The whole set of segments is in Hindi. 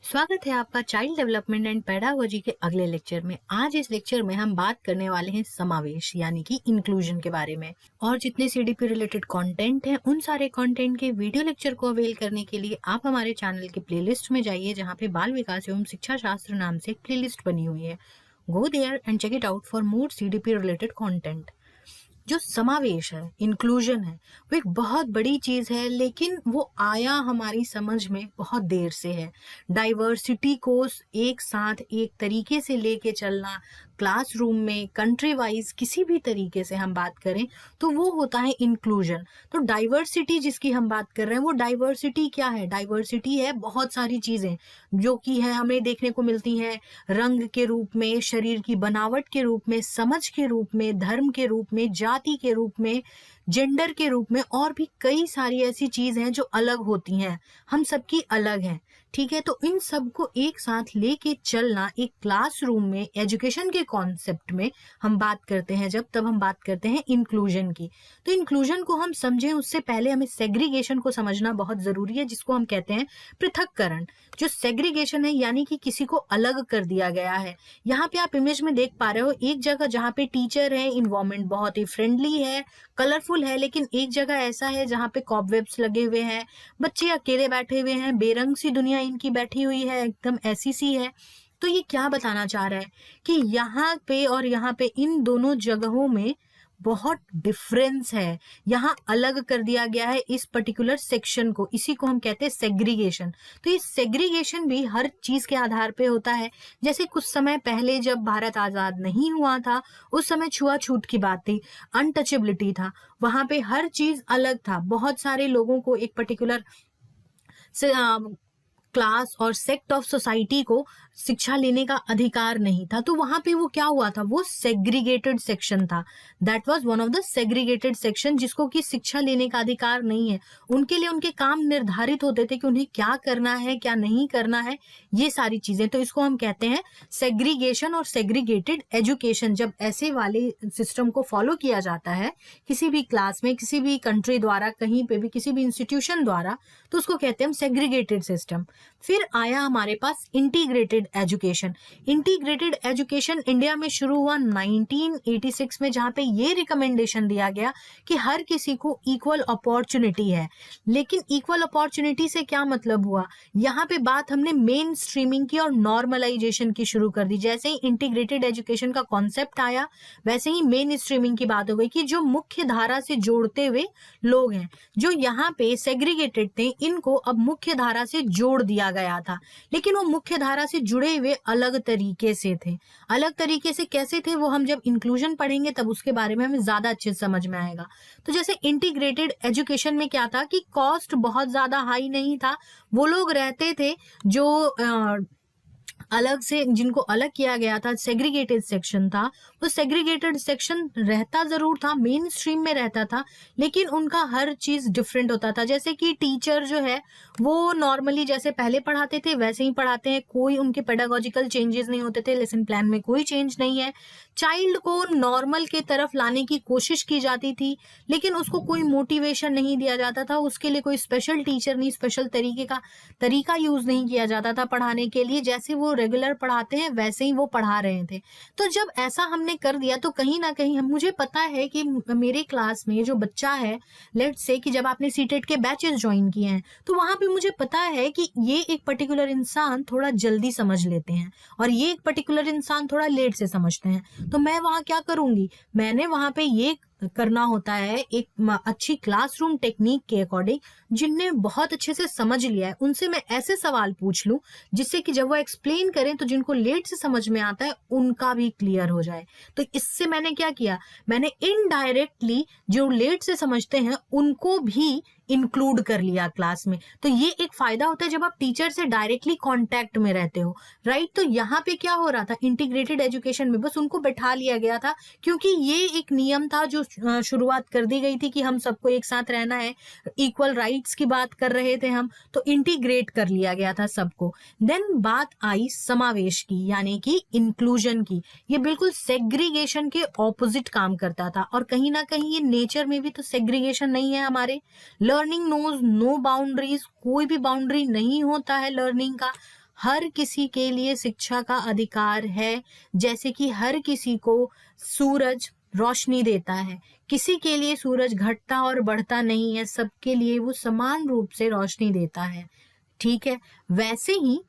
स्वागत है आपका चाइल्ड डेवलपमेंट एंड पेडागोजी के अगले लेक्चर में। आज इस लेक्चर में हम बात करने वाले हैं समावेश यानी कि इंक्लूजन के बारे में। और जितने सीडीपी रिलेटेड कंटेंट हैं उन सारे कंटेंट के वीडियो लेक्चर को अवेल करने के लिए आप हमारे चैनल के प्लेलिस्ट में जाइए, जहाँ पे बाल विकास एवं शिक्षा शास्त्र नाम से एक प्लेलिस्ट बनी हुई है। Go there and check it out for more CDP related content. जो समावेश है, इंक्लूजन है, वो एक बहुत बड़ी चीज है, लेकिन वो आया हमारी समझ में बहुत देर से है। डाइवर्सिटी को एक साथ एक तरीके से लेके चलना, क्लासरूम में कंट्री वाइज किसी भी तरीके से हम बात करें तो वो होता है इंक्लूजन। तो डाइवर्सिटी जिसकी हम बात कर रहे हैं, वो डाइवर्सिटी क्या है? डाइवर्सिटी है बहुत सारी चीजें जो कि है हमें देखने को मिलती हैं, रंग के रूप में, शरीर की बनावट के रूप में, समझ के रूप में, धर्म के रूप में, जाति के रूप में, जेंडर के रूप में, और भी कई सारी ऐसी चीज हैं जो अलग होती हैं, हम सबकी अलग हैं। ठीक है, तो इन सब को एक साथ लेके चलना एक क्लासरूम में एजुकेशन के कॉन्सेप्ट में हम बात करते हैं तब हम बात करते हैं इंक्लूजन की। तो इंक्लूजन को हम समझें उससे पहले हमें सेग्रीगेशन को समझना बहुत जरूरी है, जिसको हम कहते हैं पृथक्करण। जो सेग्रीगेशन है यानी कि किसी को अलग कर दिया गया है। यहाँ पे आप इमेज में देख पा रहे हो एक जगह जहाँ पे टीचर है, इन्वायरमेंट बहुत ही फ्रेंडली है, कलरफुल है, लेकिन एक जगह ऐसा है जहाँ पे कॉबवेब्स लगे हुए हैं, बच्चे अकेले बैठे हुए हैं, बेरंग सी दुनिया इनकी बैठी हुई है, एकदम ऐसी सी है। तो ये क्या बताना चाह रहा है कि यहाँ पे और यहाँ पे इन दोनों जगहों में बहुत डिफरेंस है। यहाँ अलग कर दिया गया है इस पर्टिकुलर सेक्शन को, इसी को हम कहते हैं सेग्रीगेशन। तो ये सेग्रीगेशन भी हर चीज के आधार पे होता है। जैसे कुछ समय पहले जब भारत आजाद नहीं हुआ था, उस समय छुआछूत की बात थी, अनटचेबिलिटी था, वहां पे हर चीज अलग था। बहुत सारे लोगों को एक पर्टिकुलर क्लास और सेक्ट ऑफ सोसाइटी को शिक्षा लेने का अधिकार नहीं था। तो वहां पे वो क्या हुआ था, वो सेग्रीगेटेड सेक्शन था। That was one of the segregated section, जिसको कि शिक्षा लेने का अधिकार नहीं है। उनके लिए उनके काम निर्धारित होते थे कि उन्हें क्या करना है, क्या नहीं करना है, ये सारी चीजें। तो इसको हम कहते हैं सेग्रीगेशन और सेग्रीगेटेड एजुकेशन। जब ऐसे वाले सिस्टम को फॉलो किया जाता है किसी भी क्लास में, किसी भी कंट्री द्वारा, कहीं पे भी, किसी भी इंस्टीट्यूशन द्वारा, तो उसको कहते हैं हम सेग्रीगेटेड सिस्टम। फिर आया हमारे पास integrated education. Integrated education India में शुरू हुआ 1986 में, जहां पे ये रिकमेंडेशन दिया गया कि हर किसी को इक्वल अपॉर्चुनिटी है। लेकिन इक्वल अपॉर्चुनिटी से क्या मतलब हुआ, यहाँ पे बात हमने मेन स्ट्रीमिंग की और नॉर्मलाइजेशन की शुरू कर दी। जैसे ही इंटीग्रेटेड एजुकेशन का कॉन्सेप्ट आया, वैसे ही मेन स्ट्रीमिंग की बात हो गई कि जो मुख्य धारा से जोड़ते हुए लोग हैं, जो यहाँ पे सेग्रीगेटेड थे, इनको अब मुख्य धारा से जोड़ दिया गया था। लेकिन वो मुख्य धारा से जुड़े हुए अलग तरीके से थे। अलग तरीके से कैसे थे, वो हम जब इंक्लूजन पढ़ेंगे तब उसके बारे में हमें ज्यादा अच्छे से समझ में आएगा। तो जैसे इंटीग्रेटेड एजुकेशन में क्या था कि कॉस्ट बहुत ज्यादा हाई नहीं था। वो लोग रहते थे जो अलग से, जिनको अलग किया गया था, सेग्रीगेटेड सेक्शन था। वो सेग्रीगेटेड सेक्शन रहता जरूर था, मेन स्ट्रीम में रहता था, लेकिन उनका हर चीज डिफरेंट होता था। जैसे कि टीचर जो है वो नॉर्मली जैसे पहले पढ़ाते थे वैसे ही पढ़ाते हैं, कोई उनके पेडागोजिकल चेंजेस नहीं होते थे, लेसन प्लान में कोई चेंज नहीं है। चाइल्ड को नॉर्मल के तरफ लाने की कोशिश की जाती थी, लेकिन उसको कोई मोटिवेशन नहीं दिया जाता था, उसके लिए कोई स्पेशल टीचर नहीं, स्पेशल तरीका यूज नहीं किया जाता था पढ़ाने के लिए। जैसे वो रेगुलर पढ़ाते हैं वैसे ही वो पढ़ा रहे थे। तो जब ऐसा हमने कर दिया तो कहीं ना कहीं मुझे पता है कि मेरे क्लास में जो बच्चा है, लेट्स से कि जब आपने सीटेट के बैचेस ज्वाइन किए हैं, तो वहां पे मुझे पता है कि ये एक पर्टिकुलर इंसान थोड़ा जल्दी समझ लेते हैं और ये एक पर्टिकुलर इंसान थोड़ा लेट से समझते हैं। तो मैं वहां क्या करूंगी, मैंने वहां पे ये करना होता है एक अच्छी क्लासरूम टेक्निक के अकॉर्डिंग, जिनने बहुत अच्छे से समझ लिया है उनसे मैं ऐसे सवाल पूछ लूं जिससे कि जब वो एक्सप्लेन करें तो जिनको लेट से समझ में आता है उनका भी क्लियर हो जाए। तो इससे मैंने क्या किया, मैंने इनडायरेक्टली जो लेट से समझते हैं उनको भी इंक्लूड कर लिया क्लास में। तो ये एक फायदा होता है जब आप टीचर से डायरेक्टली कांटेक्ट में रहते हो, राइट। तो यहाँ पे क्या हो रहा था, इंटीग्रेटेड एजुकेशन में बस उनको बैठा लिया गया था, क्योंकि ये एक नियम था जो शुरुआत कर दी गई थी कि हम सबको एक साथ रहना है, इक्वल राइट्स की बात कर रहे थे हम, तो इंटीग्रेट कर लिया गया था सबको। देन बात आई समावेश की यानी कि इंक्लूजन की। ये बिल्कुल सेग्रीगेशन के ऑपोजिट काम करता था, और कहीं ना कहीं ये नेचर में भी तो सेग्रीगेशन नहीं है हमारे। लर्निंग नोज नो बाउंड्रीज, कोई भी बाउंड्री नहीं होता है लर्निंग का। हर किसी के लिए शिक्षा का अधिकार है, जैसे कि हर किसी को सूरज रोशनी देता है, किसी के लिए सूरज घटता और बढ़ता नहीं है, सबके लिए वो समान रूप से रोशनी देता है। ठीक है, वैसे ही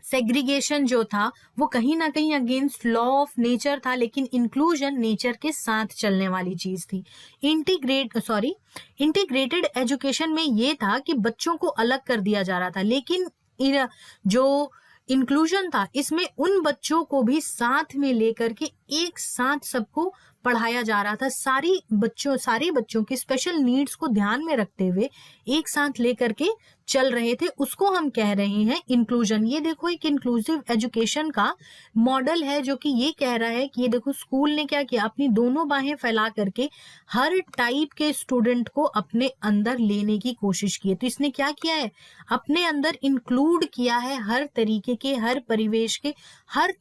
सेग्रीगेशन जो था वो कहीं ना कहीं अगेंस्ट लॉ ऑफ नेचर था, लेकिन इंक्लूजन नेचर के साथ चलने वाली चीज थी। इंटीग्रेटेड एजुकेशन में ये था कि बच्चों को अलग कर दिया जा रहा था, लेकिन जो इंक्लूजन था इसमें उन बच्चों को भी साथ में लेकर के एक साथ सबको पढ़ाया जा रहा था। सारे बच्चों की स्पेशल नीड्स को ध्यान में रखते हुए एक साथ लेकर के चल रहे थे, उसको हम कह रहे हैं इंक्लूजन। ये देखो एक इंक्लूसिव एजुकेशन का मॉडल है जो कि ये कह रहा है कि ये देखो स्कूल ने क्या किया, अपनी दोनों बाहें फैला करके हर टाइप के स्टूडेंट को अपने अंदर लेने की कोशिश की है। तो इसने क्या किया है, अपने अंदर इंक्लूड किया है हर तरीके के, हर परिवेश के, हर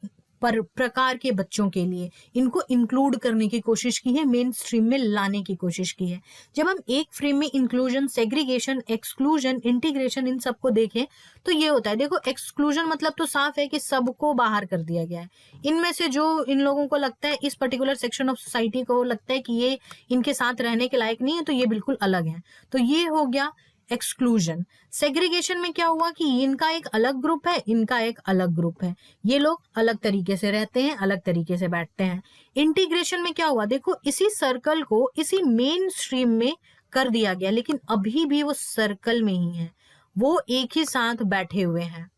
प्रकार के बच्चों के लिए इनको इंक्लूड करने की कोशिश की है, मेन स्ट्रीम में लाने की कोशिश की है। जब हम एक फ्रेम में inclusion, segregation, exclusion, integration in सबको देखें तो ये होता है, देखो एक्सक्लूजन मतलब तो साफ है कि सबको बाहर कर दिया गया है। इनमें से जो इन लोगों को लगता है, इस पर्टिकुलर सेक्शन ऑफ सोसाइटी को लगता है कि ये इनके साथ रहने के लायक नहीं है, तो ये बिल्कुल अलग है, तो ये हो गया एक्सक्लूजन। सेग्रीगेशन में क्या हुआ कि इनका एक अलग ग्रुप है, इनका एक अलग ग्रुप है, ये लोग अलग तरीके से रहते हैं, अलग तरीके से बैठते हैं। इंटीग्रेशन में क्या हुआ, देखो इसी सर्कल को इसी मेन स्ट्रीम में कर दिया गया, लेकिन अभी भी वो सर्कल में ही है, वो एक ही साथ बैठे हुए हैं।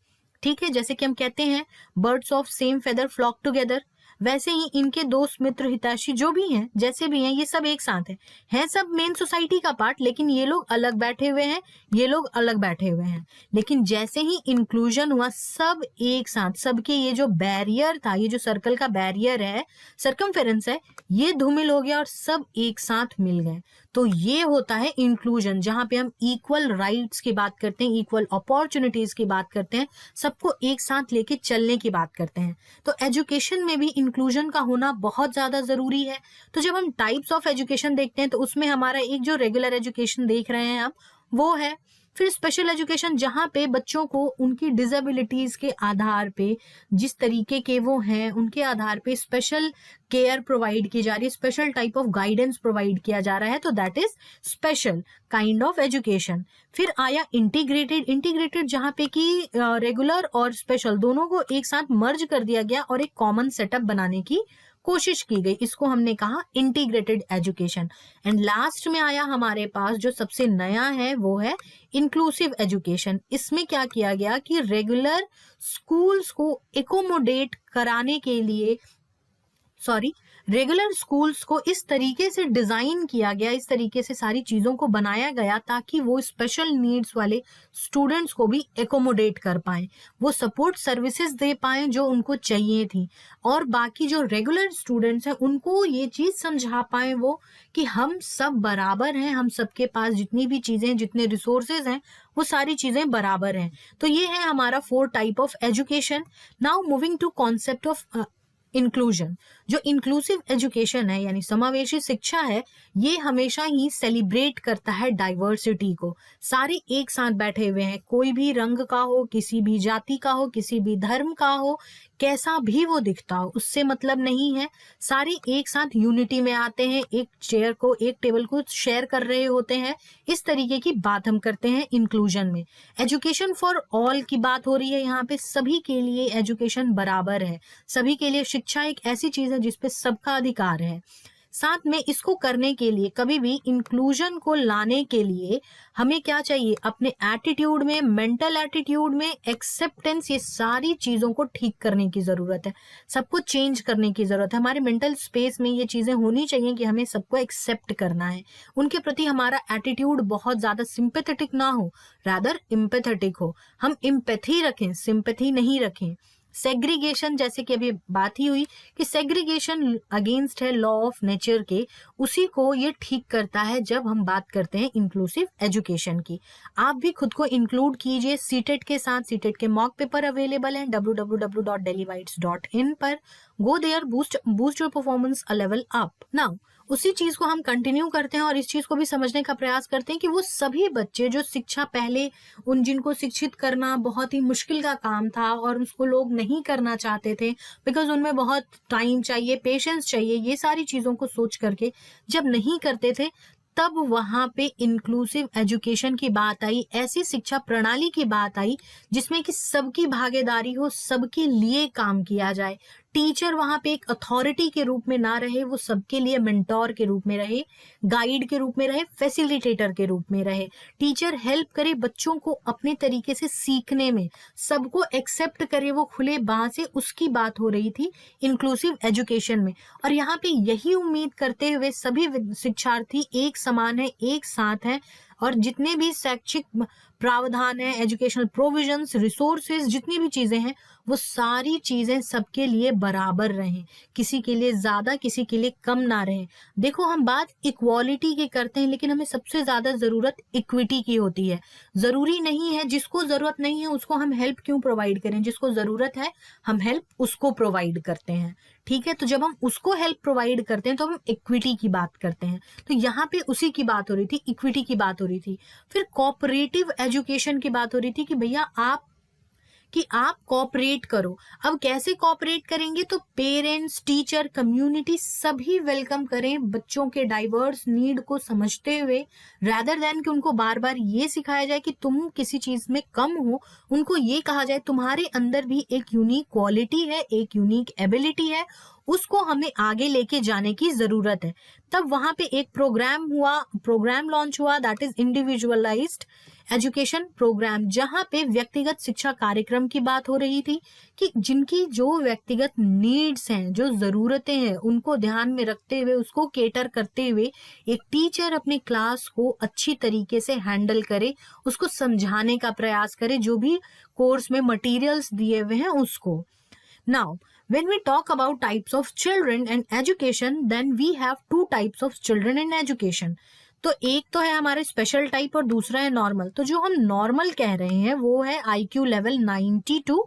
ठीक है, जैसे कि हम कहते हैं birds of same feather flock together, वैसे ही इनके दोस्त मित्र हितैषी जो भी हैं, जैसे भी हैं, ये सब एक साथ हैं सब मेन सोसाइटी का पार्ट, लेकिन ये लोग अलग बैठे हुए हैं, ये लोग अलग बैठे हुए हैं। लेकिन जैसे ही इंक्लूजन हुआ, सब एक साथ, सबके ये जो बैरियर था, ये जो सर्कल का बैरियर है, सर्कमफेरेंस है, ये धूमिल हो गया और सब एक साथ मिल गए। तो ये होता है इंक्लूजन, जहां पे हम इक्वल राइट्स की बात करते हैं, इक्वल अपॉर्चुनिटीज की बात करते हैं, सबको एक साथ लेके चलने की बात करते हैं। तो एजुकेशन में भी इंक्लूजन का होना बहुत ज्यादा जरूरी है। तो जब हम टाइप्स ऑफ एजुकेशन देखते हैं तो उसमें हमारा एक जो रेगुलर एजुकेशन देख रहे हैं हम, वो है। फिर स्पेशल एजुकेशन, जहां पे बच्चों को उनकी डिसेबिलिटीज के आधार पे, जिस तरीके के वो हैं उनके आधार पे स्पेशल केयर प्रोवाइड की जा रही है, special type of guidance provide किया जा रहा है, तो that is special kind of education. फिर आया इंटीग्रेटेड जहां पे कि रेगुलर और स्पेशल दोनों को एक साथ मर्ज कर दिया गया और एक कॉमन सेटअप बनाने की कोशिश की गई, इसको हमने कहा इंटीग्रेटेड एजुकेशन। एंड लास्ट में आया हमारे पास जो सबसे नया है, वो है इंक्लूसिव एजुकेशन। इसमें क्या किया गया कि रेगुलर स्कूल्स को एकोमोडेट कराने के लिए, रेगुलर स्कूल्स को इस तरीके से डिजाइन किया गया, इस तरीके से सारी चीजों को बनाया गया ताकि वो स्पेशल नीड्स वाले स्टूडेंट्स को भी एकोमोडेट कर पाए, वो सपोर्ट सर्विसेज दे पाए जो उनको चाहिए थी, और बाकी जो रेगुलर स्टूडेंट्स हैं उनको ये चीज समझा पाए वो कि हम सब बराबर हैं, हम सबके पास जितनी भी चीजें, जितने रिसोर्सेज हैं, वो सारी चीजें बराबर हैं। तो ये है हमारा 4 type of education. Now moving to concept of inclusion. जो इंक्लूसिव एजुकेशन है यानी समावेशी शिक्षा है, ये हमेशा ही सेलिब्रेट करता है डाइवर्सिटी को। सारे एक साथ बैठे हुए हैं, कोई भी रंग का हो, किसी भी जाति का हो, किसी भी धर्म का हो, कैसा भी वो दिखता हो, उससे मतलब नहीं है। सारे एक साथ यूनिटी में आते हैं, एक चेयर को, एक टेबल को शेयर कर रहे होते हैं। इस तरीके की बात हम करते हैं इंक्लूजन में। एजुकेशन फॉर ऑल की बात हो रही है यहाँ पे, सभी के लिए एजुकेशन बराबर है, सभी के लिए शिक्षा एक ऐसी चीज है जिसपे सबका अधिकार है। साथ में इसको करने के लिए, कभी भी इंक्लूजन को लाने के लिए हमें क्या चाहिए, अपने एटीट्यूड में, मेंटल एटीट्यूड में, एक्सेप्टेंस, ये सारी चीजों को ठीक करने की जरूरत है, सबको चेंज करने की जरूरत है। हमारे मेंटल स्पेस में ये चीजें होनी चाहिए कि हमें सबको एक्सेप्ट करना है, उनके प्रति हमारा एटीट्यूड बहुत ज्यादा सिंपैथेटिक ना हो, रादर एम्पैथेटिक हो। हम एम्पैथी रखें, सिंपैथी नहीं रखें। सेग्रीगेशन, जैसे कि अभी बात ही हुई कि सेग्रीगेशन अगेंस्ट है लॉ ऑफ नेचर के, उसी को ये ठीक करता है जब हम बात करते हैं इंक्लूसिव एजुकेशन की। आप भी खुद को इंक्लूड कीजिए सीटेट के साथ। सीटेट के मॉक पेपर अवेलेबल हैं www.delhibytes.in पर। Go there, boost your performance a level up. Now उसी चीज को हम कंटिन्यू करते हैं और इस चीज को भी समझने का प्रयास करते हैं कि वो सभी बच्चे जो शिक्षा पहले उन जिनको शिक्षित करना बहुत ही मुश्किल का काम था और उसको लोग नहीं करना चाहते थे बिकॉज उनमें बहुत टाइम चाहिए, पेशेंस चाहिए, ये सारी चीजों को सोच करके जब नहीं करते थे, तब वहां पे इंक्लूसिव एजुकेशन की बात आई, ऐसी शिक्षा प्रणाली की बात आई जिसमें कि सबकी भागीदारी हो, सबके लिए काम किया जाए। टीचर वहां पे एक अथॉरिटी के रूप में ना रहे, वो सबके लिए मेंटोर के रूप में रहे, गाइड के रूप में रहे, फैसिलिटेटर के रूप में रहे। टीचर हेल्प करे बच्चों को अपने तरीके से सीखने में, सबको एक्सेप्ट करे, वो खुले बाह से, उसकी बात हो रही थी इंक्लूसिव एजुकेशन में। और यहाँ पे यही उम्मीद करते हुए सभी शिक्षार्थी एक समान है, एक साथ है, और जितने भी शैक्षिक प्रावधान है, एजुकेशनल प्रोविजंस, रिसोर्सेज, जितनी भी चीजें हैं, वो सारी चीजें सबके लिए बराबर रहें, किसी के लिए ज्यादा किसी के लिए कम ना रहे। देखो हम बात इक्वालिटी की करते हैं, लेकिन हमें सबसे ज्यादा जरूरत इक्विटी की होती है। जरूरी नहीं है, जिसको जरूरत नहीं है उसको हम हेल्प क्यों प्रोवाइड करें, जिसको जरूरत है हम हेल्प उसको प्रोवाइड करते हैं। ठीक है, तो जब हम उसको हेल्प प्रोवाइड करते हैं तो हम इक्विटी की बात करते हैं। तो यहाँ पे उसी की बात हो रही थी, इक्विटी की बात हो रही थी। फिर कोऑपरेटिव एजुकेशन की बात हो रही थी कि भैया आप कोऑपरेट करो। अब कैसे कोऑपरेट करेंगे, तो पेरेंट्स, टीचर, कम्युनिटी सभी वेलकम करें बच्चों के डाइवर्स नीड को समझते हुए, रादर देन कि उनको बार बार ये सिखाया जाए कि तुम किसी चीज में कम हो। उनको ये कहा जाए तुम्हारे अंदर भी एक यूनिक क्वालिटी है, एक यूनिक एबिलिटी है, उसको हमें आगे लेके जाने की जरूरत है। तब वहां पे एक प्रोग्राम लॉन्च हुआ, that is individualised education programme, जहां पे व्यक्तिगत शिक्षा कार्यक्रम की बात हो रही थी कि जिनकी जो व्यक्तिगत नीड्स हैं, जो जरूरतें हैं, उनको ध्यान में रखते हुए, उसको केटर करते हुए एक टीचर अपने क्लास को अच्छी तरीके से हैंडल करे, उसको समझाने का प्रयास करे, जो भी कोर्स में मटेरियल्स दिए हुए हैं उसको। Now, when we talk about types of children and education, then we have two types of children in education. तो एक तो है हमारे स्पेशल टाइप और दूसरा है नॉर्मल। तो जो हम नॉर्मल कह रहे हैं वो है IQ लेवल 90 to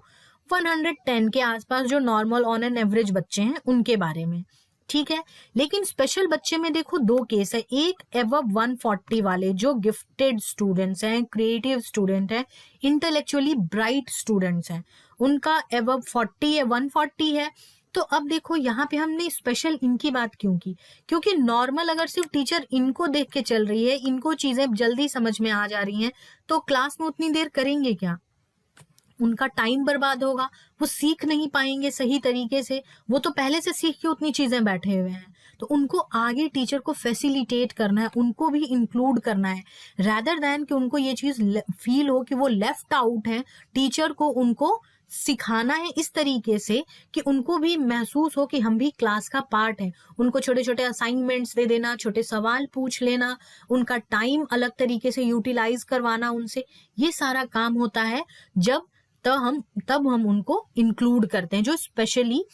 110 के आसपास, जो नॉर्मल ऑन एन एवरेज बच्चे हैं उनके बारे में। ठीक है, लेकिन स्पेशल बच्चे में देखो दो केस है। एक एबव 140 वाले जो गिफ्टेड स्टूडेंट्स हैं, क्रिएटिव स्टूडेंट हैं, इंटेलेक्चुअली ब्राइट स्टूडेंट्स हैं, उनका एबव 40 है, 140 है। तो अब देखो यहाँ पे हमने स्पेशल इनकी बात क्यों की, क्योंकि नॉर्मल अगर सिर्फ टीचर इनको देख के चल रही है, इनको चीजें जल्दी समझ में आ जा रही हैं, तो क्लास में उतनी देर करेंगे क्या, उनका टाइम बर्बाद होगा, वो सीख नहीं पाएंगे सही तरीके से। वो तो पहले से सीख के उतनी चीजें बैठे हुए हैं, तो उनको आगे टीचर को फैसिलिटेट करना है, उनको भी इंक्लूड करना है, रादर देन कि उनको ये चीज फील हो कि वो लेफ्ट आउट है। टीचर को उनको सिखाना है इस तरीके से कि उनको भी महसूस हो कि हम भी क्लास का पार्ट है। उनको छोटे छोटे असाइनमेंट्स दे देना, छोटे सवाल पूछ लेना, उनका टाइम अलग तरीके से यूटिलाइज करवाना उनसे, ये सारा काम होता है तब हम उनको इंक्लूड करते हैं, जो स्पेशली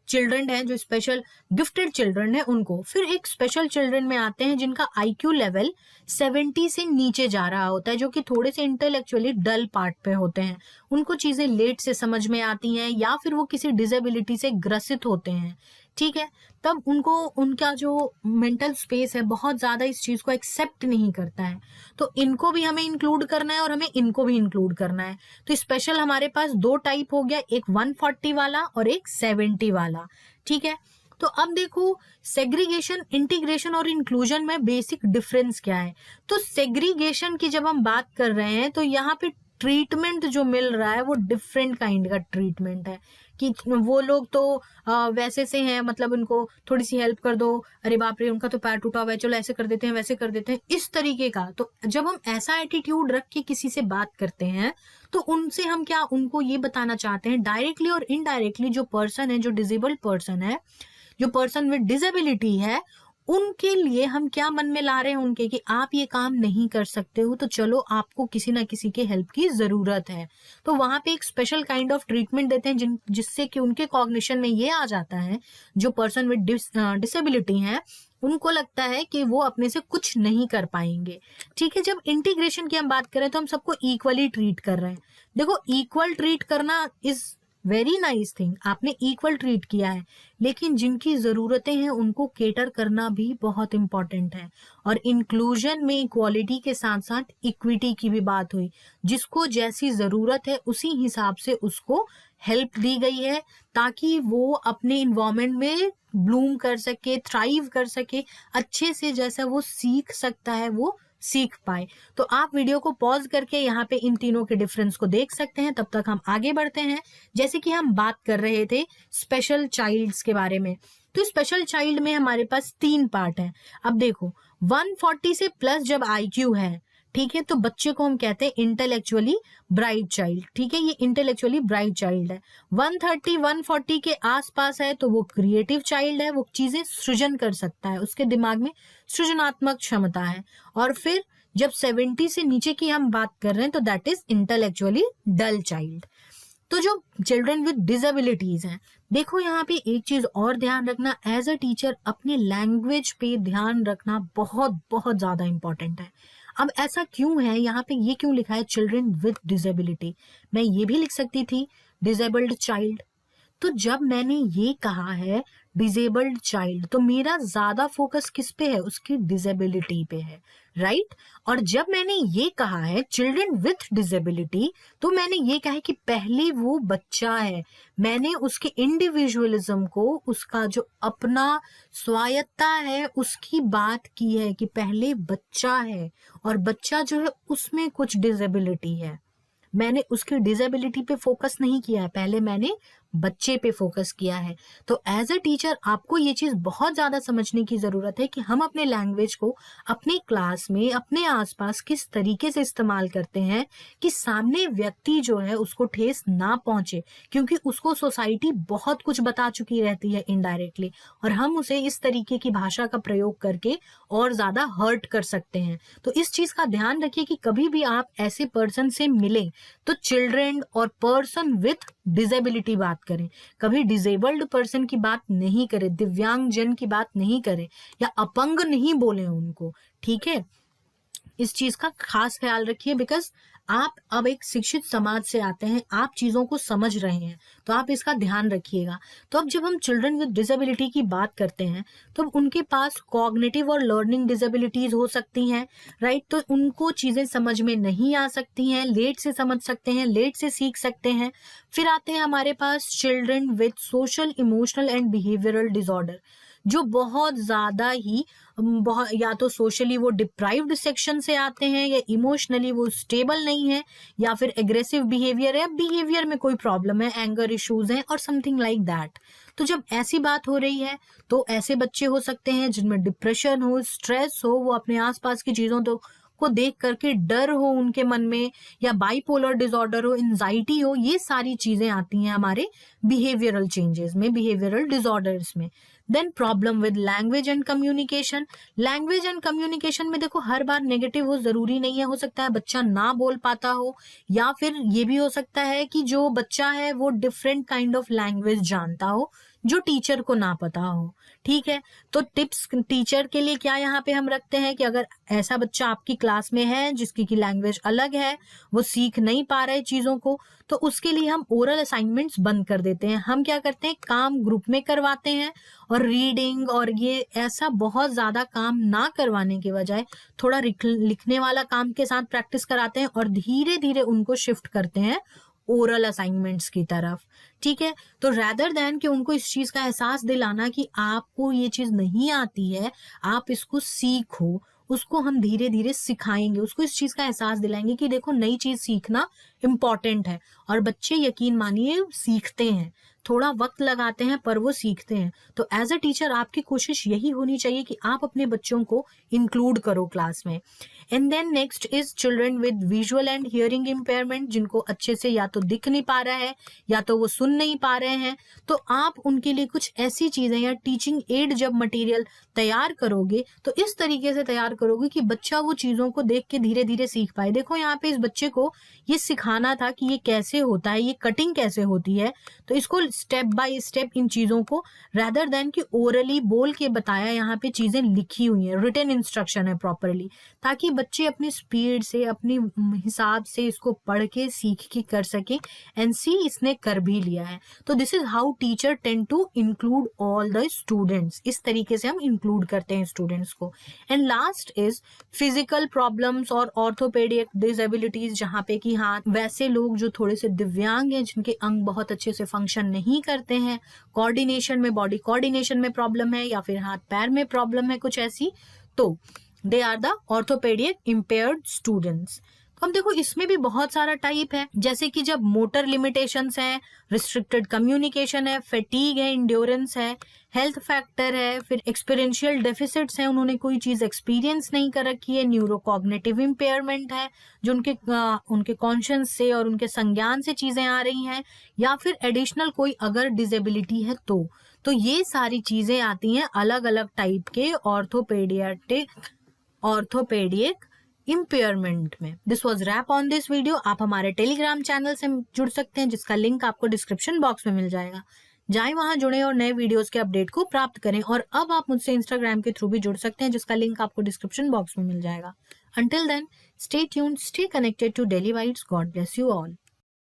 चिल्ड्रन है, जो स्पेशल गिफ्टेड चिल्ड्रन है उनको। फिर एक स्पेशल चिल्ड्रन में आते हैं जिनका IQ लेवल 70 से नीचे जा रहा होता है, जो कि थोड़े से इंटेलेक्चुअली डल पार्ट पे होते हैं, उनको चीजें लेट से समझ में आती हैं, या फिर वो किसी डिसेबिलिटी से ग्रसित होते हैं। ठीक है, तब उनको उनका जो मेंटल स्पेस है बहुत ज्यादा इस चीज को एक्सेप्ट नहीं करता है, तो इनको भी हमें इंक्लूड करना है और हमें इनको भी इंक्लूड करना है। तो स्पेशल हमारे पास दो टाइप हो गया, एक 140 वाला और एक 70 वाला। ठीक है, तो अब देखो सेग्रीगेशन, इंटीग्रेशन और इंक्लूजन में बेसिक डिफरेंस क्या है। तो सेग्रीगेशन की जब हम बात कर रहे हैं तो यहाँ पे ट्रीटमेंट जो मिल रहा है वो डिफरेंट काइंड का ट्रीटमेंट है, कि वो लोग तो वैसे से हैं, मतलब उनको थोड़ी सी हेल्प कर दो, अरे बाप रे उनका तो पैर टूटा हुआ है, चलो ऐसे कर देते हैं, वैसे कर देते हैं, इस तरीके का। तो जब हम ऐसा एटीट्यूड रख के किसी से बात करते हैं तो उनसे हम क्या उनको ये बताना चाहते हैं, डायरेक्टली और इनडायरेक्टली, जो पर्सन है, जो डिसेबल्ड पर्सन है, जो पर्सन विद डिसेबिलिटी है, उनके लिए हम क्या मन में ला रहे हैं उनके, कि आप ये काम नहीं कर सकते हो, तो चलो आपको किसी ना किसी के हेल्प की जरूरत है। तो वहां पे एक स्पेशल काइंड ऑफ ट्रीटमेंट देते हैं जिससे कि उनके कॉग्निशन में ये आ जाता है, जो पर्सन विद डिसेबिलिटी है उनको लगता है कि वो अपने से कुछ नहीं कर पाएंगे। ठीक है, जब इंटीग्रेशन की हम बात करें तो हम सबको इक्वली ट्रीट कर रहे हैं। देखो इक्वल ट्रीट करना इज वेरी नाइस थिंग, आपने इक्वल ट्रीट किया है, लेकिन जिनकी जरूरतें हैं उनको केटर करना भी बहुत इंपॉर्टेंट है। और इंक्लूजन में इक्वालिटी के साथ साथ इक्विटी की भी बात हुई, जिसको जैसी जरूरत है उसी हिसाब से उसको हेल्प दी गई है, ताकि वो अपने इन्वायरमेंट में ब्लूम कर सके, थ्राइव कर सके, अच्छे से जैसा वो सीख सकता है वो सीख पाए। तो आप वीडियो को पॉज करके यहाँ पे इन तीनों के डिफरेंस को देख सकते हैं। तब तक हम आगे बढ़ते हैं। जैसे कि हम बात कर रहे थे स्पेशल चाइल्ड्स के बारे में, तो स्पेशल चाइल्ड में हमारे पास 3 पार्ट हैं। अब देखो 140 से प्लस जब IQ है, ठीक है, तो बच्चे को हम कहते हैं इंटेलेक्चुअली ब्राइट चाइल्ड। ठीक है, ये इंटेलेक्चुअली ब्राइट चाइल्ड है। 130 140 के आसपास है तो वो क्रिएटिव चाइल्ड है, वो चीजें सृजन कर सकता है, उसके दिमाग में सृजनात्मक क्षमता है। और फिर जब 70 से नीचे की हम बात कर रहे हैं तो that is intellectually dull child. तो जो चिल्ड्रन विद डिसेबिलिटीज हैं, देखो यहाँ पे एक चीज और ध्यान रखना, एज अ टीचर अपने लैंग्वेज पे ध्यान रखना बहुत बहुत ज्यादा इंपॉर्टेंट है। अब ऐसा क्यों है, यहाँ पे ये क्यों लिखा है चिल्ड्रन विद डिसेबिलिटी? मैं ये भी लिख सकती थी डिसेबल्ड चाइल्ड। तो जब मैंने ये कहा है डिसेबल्ड चाइल्ड, तो मेरा ज्यादा फोकस किस पे है, उसकी डिसेबिलिटी पे है, राइट। और जब मैंने ये कहा है चिल्ड्रन विथ डिसेबिलिटी, तो मैंने ये कहा है कि पहले वो बच्चा है, मैंने उसके इंडिविजुअलिज्म को, उसका जो अपना स्वायत्ता है उसकी बात की है कि पहले बच्चा है, और बच्चा जो है उसमें कुछ डिसेबिलिटी है। मैंने उसकी डिसेबिलिटी पे फोकस नहीं किया है, पहले मैंने बच्चे पे फोकस किया है। तो एज अ टीचर आपको ये चीज बहुत ज्यादा समझने की जरूरत है कि हम अपने लैंग्वेज को अपने क्लास में, अपने आसपास किस तरीके से इस्तेमाल करते हैं कि सामने व्यक्ति जो है उसको ठेस ना पहुंचे, क्योंकि उसको सोसाइटी बहुत कुछ बता चुकी रहती है इनडायरेक्टली, और हम उसे इस तरीके की भाषा का प्रयोग करके और ज्यादा हर्ट कर सकते हैं। तो इस चीज का ध्यान रखिए कि कभी भी आप ऐसे पर्सन से मिले तो चिल्ड्रन और पर्सन विथ डिसेबिलिटी बात करें, कभी डिसेबल्ड पर्सन की बात नहीं करें, दिव्यांग जन की बात नहीं करें, या अपंग नहीं बोले उनको। ठीक है, इस चीज का खास ख्याल रखिए, बिकॉज आप अब एक शिक्षित समाज से आते हैं, आप चीजों को समझ रहे हैं, तो आप इसका ध्यान रखिएगा। तो अब जब हम चिल्ड्रन विद डिसेबिलिटी की बात करते हैं तो उनके पास कॉग्निटिव और लर्निंग डिसेबिलिटीज हो सकती हैं, राइट। तो उनको चीजें समझ में नहीं आ सकती हैं, लेट से समझ सकते हैं, लेट से सीख सकते हैं। फिर आते हैं हमारे पास children with social, emotional and behavioural disorder, जो बहुत ज्यादा ही या तो सोशली वो डिप्राइव्ड सेक्शन से आते हैं, या इमोशनली वो स्टेबल नहीं है, या फिर एग्रेसिव बिहेवियर है, बिहेवियर में कोई प्रॉब्लम है, एंगर इश्यूज हैं और समथिंग लाइक दैट। तो जब ऐसी बात हो रही है तो ऐसे बच्चे हो सकते हैं जिनमें डिप्रेशन हो, स्ट्रेस हो, वो अपने आसपास की चीजों को देख करके डर हो उनके मन में, या बाइपोलर डिसऑर्डर हो, एंजाइटी हो, ये सारी चीजें आती हैं हमारे बिहेवियरल चेंजेस में, बिहेवियरल डिसऑर्डर्स में। Then problem with language and communication. Language and communication में देखो हर बार नेगेटिव हो जरूरी नहीं है, हो सकता है बच्चा ना बोल पाता हो, या फिर ये भी हो सकता है कि जो बच्चा है वो डिफरेंट काइंड ऑफ लैंग्वेज जानता हो जो टीचर को ना पता हो। ठीक है, तो टिप्स टीचर के लिए क्या यहाँ पे हम रखते हैं कि अगर ऐसा बच्चा आपकी क्लास में है जिसकी की लैंग्वेज अलग है, वो सीख नहीं पा रहे चीजों को, तो उसके लिए हम ओरल असाइनमेंट्स बंद कर देते हैं। हम क्या करते हैं, काम ग्रुप में करवाते हैं, और रीडिंग और ये ऐसा बहुत ज्यादा काम ना करवाने के बजाय थोड़ा लिखने वाला काम के साथ प्रैक्टिस कराते हैं, और धीरे धीरे उनको शिफ्ट करते हैं ओरल असाइनमेंट्स की तरफ। ठीक है, तो रैदर देन कि उनको इस चीज का एहसास दिलाना कि आपको ये चीज नहीं आती है, आप इसको सीखो, उसको हम धीरे धीरे सिखाएंगे, उसको इस चीज का एहसास दिलाएंगे कि देखो नई चीज सीखना इम्पॉर्टेंट है। और बच्चे यकीन मानिए सीखते हैं, थोड़ा वक्त लगाते हैं पर वो सीखते हैं। तो एज अ टीचर आपकी कोशिश यही होनी चाहिए कि आप अपने बच्चों को इंक्लूड करो क्लास में। And then next is children with visual and hearing impairment, जिनको अच्छे से या तो दिख नहीं पा रहा है या तो वो सुन नहीं पा रहे हैं। तो आप उनके लिए कुछ ऐसी चीजें या टीचिंग एड जब मटेरियल तैयार करोगे तो इस तरीके से तैयार करोगे कि बच्चा वो चीजों को देख के धीरे धीरे सीख पाए। देखो यहाँ पे इस बच्चे को ये सिखा सिखाना था कि ये कैसे होता है, ये कटिंग कैसे होती है। तो इसको स्टेप बाय स्टेप इन चीजों को रेदर देन कि ओरली बोल के बताया, यहाँ पे चीजें लिखी हुई हैं, रिटन इंस्ट्रक्शन है प्रॉपरली, ताकि बच्चे अपनी स्पीड से अपनी हिसाब से इसको पढ़ के सीख के कर सके एंड सी इसने कर भी लिया है। तो this is how teacher tend to include all the students, इस तरीके से हम इंक्लूड करते हैं स्टूडेंट्स को। And last is physical problems और ऑर्थोपेडिक डिसेबिलिटीज, जहाँ पे कि हाँ वैसे लोग जो थोड़े से दिव्यांग हैं, जिनके अंग बहुत अच्छे से फंक्शन नहीं करते हैं, कोऑर्डिनेशन में, बॉडी कोऑर्डिनेशन में प्रॉब्लम है, या फिर हाथ पैर में प्रॉब्लम है कुछ ऐसी, तो they are the orthopaedic impaired students. अब देखो इसमें भी बहुत सारा टाइप है, जैसे कि जब मोटर लिमिटेशंस है, रिस्ट्रिक्टेड कम्युनिकेशन है, फैटीग है, इंड्योरेंस है, हेल्थ फैक्टर है, फिर एक्सपीरियंशियल डेफिसिट्स है, उन्होंने कोई चीज एक्सपीरियंस नहीं कर रखी है, न्यूरोकॉग्निटिव इम्पेयरमेंट है, जो उनके कॉन्शियस से और उनके संज्ञान से चीजें आ रही हैं, या फिर एडिशनल कोई अगर डिसेबिलिटी है तो ये सारी चीजें आती हैं अलग अलग टाइप के ऑर्थोपेडिक इम्पेयरमेंट में। This was wrap on this video. आप हमारे टेलीग्राम चैनल से जुड़ सकते हैं, जिसका लिंक आपको डिस्क्रिप्शन बॉक्स में मिल जाएगा। जाएं वहां जुड़े और नए वीडियोस के अपडेट को प्राप्त करें। और अब आप मुझसे इंस्टाग्राम के थ्रू भी जुड़ सकते हैं, जिसका लिंक आपको डिस्क्रिप्शन बॉक्स में मिल जाएगा। Until then, stay tuned, stay connected to daily whites. God bless you all.